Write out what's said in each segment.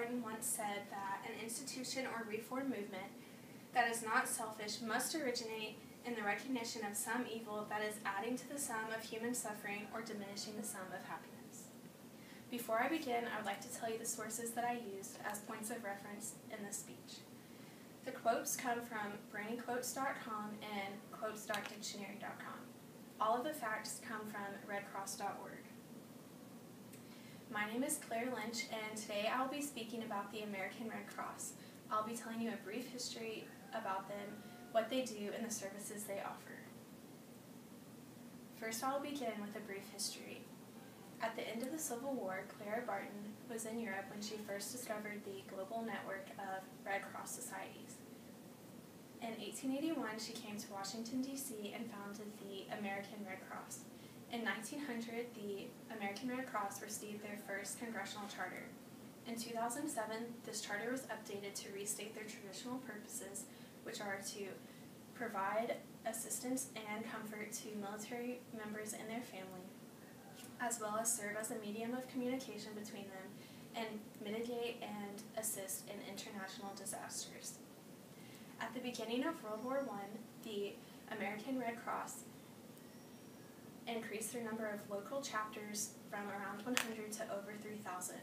Barton once said that an institution or reform movement that is not selfish must originate in the recognition of some evil that is adding to the sum of human suffering or diminishing the sum of happiness. Before I begin, I would like to tell you the sources that I used as points of reference in this speech. The quotes come from brainquotes.com and quotes.dictionary.com. All of the facts come from redcross.org. My name is Claire Lynch, and today I will be speaking about the American Red Cross. I'll be telling you a brief history about them, what they do, and the services they offer. First, I'll begin with a brief history. At the end of the Civil War, Clara Barton was in Europe when she first discovered the global network of Red Cross societies. In 1881, she came to Washington, D.C. and founded the American Red Cross. In 1900, the American Red Cross received their first congressional charter. In 2007, this charter was updated to restate their traditional purposes, which are to provide assistance and comfort to military members and their family, as well as serve as a medium of communication between them and mitigate and assist in international disasters. At the beginning of World War I, the American Red Cross increased their number of local chapters from around 100 to over 3,000.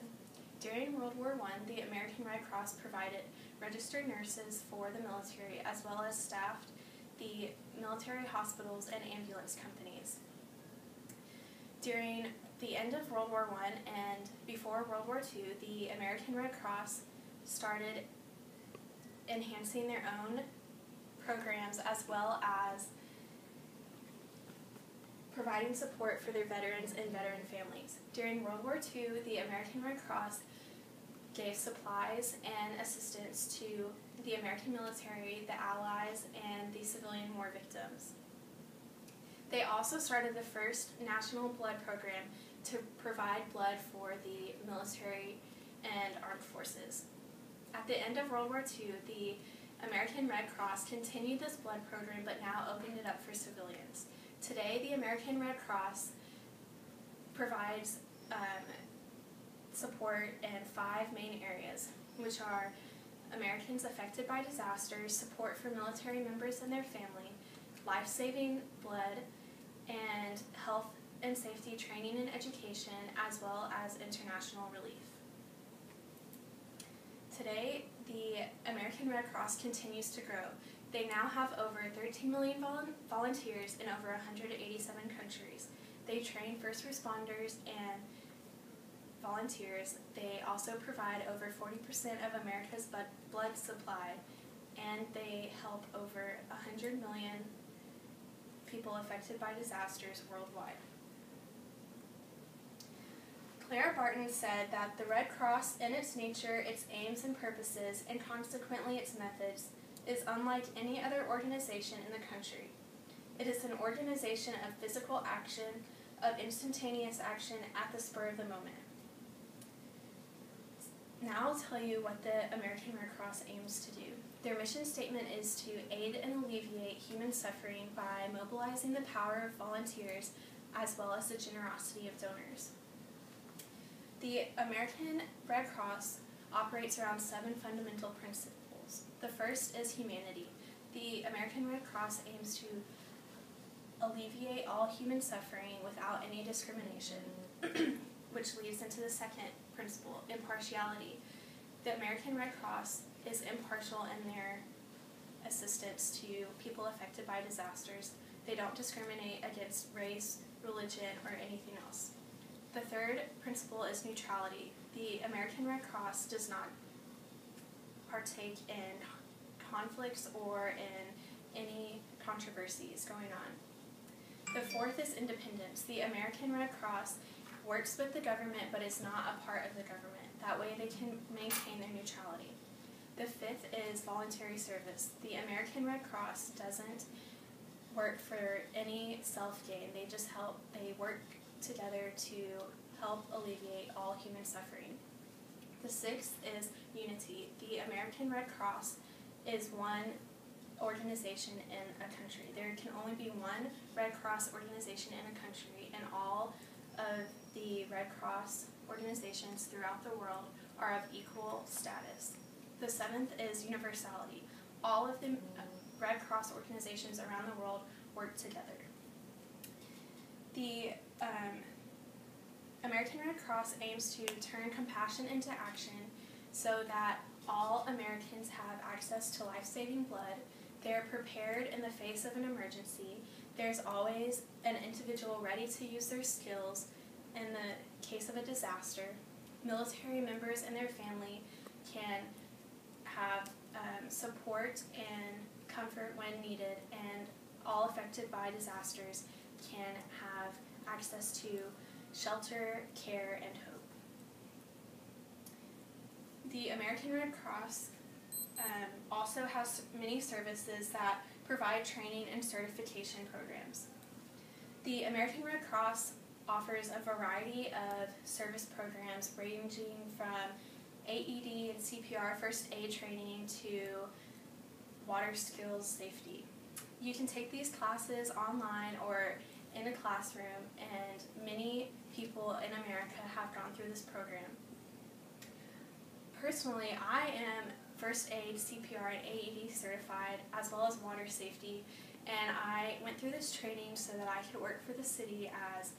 During World War I, the American Red Cross provided registered nurses for the military as well as staffed the military hospitals and ambulance companies. During the end of World War I and before World War II, the American Red Cross started enhancing their own programs as well as providing support for their veterans and veteran families. During World War II, the American Red Cross gave supplies and assistance to the American military, the Allies, and the civilian war victims. They also started the first national blood program to provide blood for the military and armed forces. At the end of World War II, the American Red Cross continued this blood program but now opened it up for civilians. Today, the American Red Cross provides support in 5 main areas, which are Americans affected by disasters, support for military members and their family, life-saving blood, and health and safety training and education, as well as international relief. Today, the American Red Cross continues to grow. They now have over 13 million volunteers in over 187 countries. They train first responders and volunteers. They also provide over 40% of America's blood supply, and they help over 100 million people affected by disasters worldwide. Clara Barton said that the Red Cross, in its nature, its aims and purposes, and consequently its methods, is unlike any other organization in the country. It is an organization of physical action, of instantaneous action at the spur of the moment. Now I'll tell you what the American Red Cross aims to do. Their mission statement is to aid and alleviate human suffering by mobilizing the power of volunteers as well as the generosity of donors. The American Red Cross operates around 7 fundamental principles. The first is humanity. The American Red Cross aims to alleviate all human suffering without any discrimination, which leads into the second principle, impartiality. The American Red Cross is impartial in their assistance to people affected by disasters. They don't discriminate against race, religion, or anything else. The third principle is neutrality. The American Red Cross does not partake in conflicts or in any controversies going on. The fourth is independence. The American Red Cross works with the government but is not a part of the government. That way they can maintain their neutrality. The fifth is voluntary service. The American Red Cross doesn't work for any self-gain. They work together to help alleviate all human suffering. The sixth is unity. The American Red Cross is one organization in a country. There can only be one Red Cross organization in a country, and all of the Red Cross organizations throughout the world are of equal status. The seventh is universality. All of the Red Cross organizations around the world work together. The American Red Cross aims to turn compassion into action so that all Americans have access to life-saving blood. They're prepared in the face of an emergency. There's always an individual ready to use their skills in the case of a disaster. Military members and their family can have support and comfort when needed, and all affected by disasters can have access to shelter, care, and hope. The American Red Cross also has many services that provide training and certification programs. The American Red Cross offers a variety of service programs ranging from AED and CPR first aid training to water skills safety. You can take these classes online or in a classroom, and many people in America have gone through this program. Personally, I am first aid, CPR, and AED certified, as well as water safety, and I went through this training so that I could work for the city as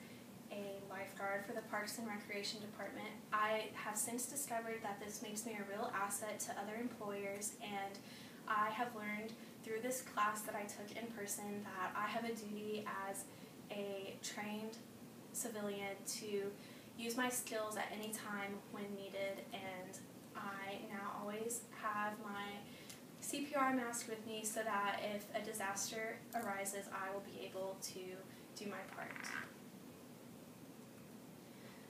a lifeguard for the Parks and Recreation Department. I have since discovered that this makes me a real asset to other employers, and I have learned through this class that I took in person that I have a duty as a trained civilian to use my skills at any time when needed, and I now always have my CPR mask with me so that if a disaster arises, I will be able to do my part.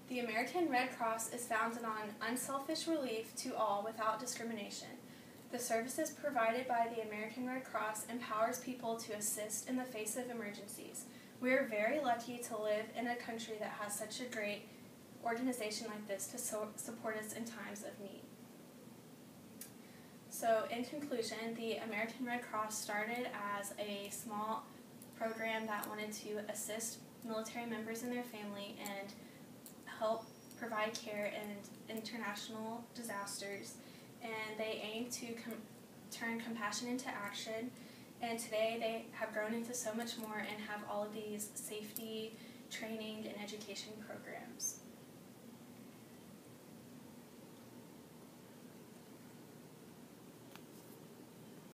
The American Red Cross is founded on unselfish relief to all without discrimination. The services provided by the American Red Cross empowers people to assist in the face of emergencies. We are very lucky to live in a country that has such a great organization like this to support us in times of need. So in conclusion, the American Red Cross started as a small program that wanted to assist military members and their family and help provide care in international disasters. And they aim to turn compassion into action. And today they have grown into so much more and have all of these safety, training, and education programs.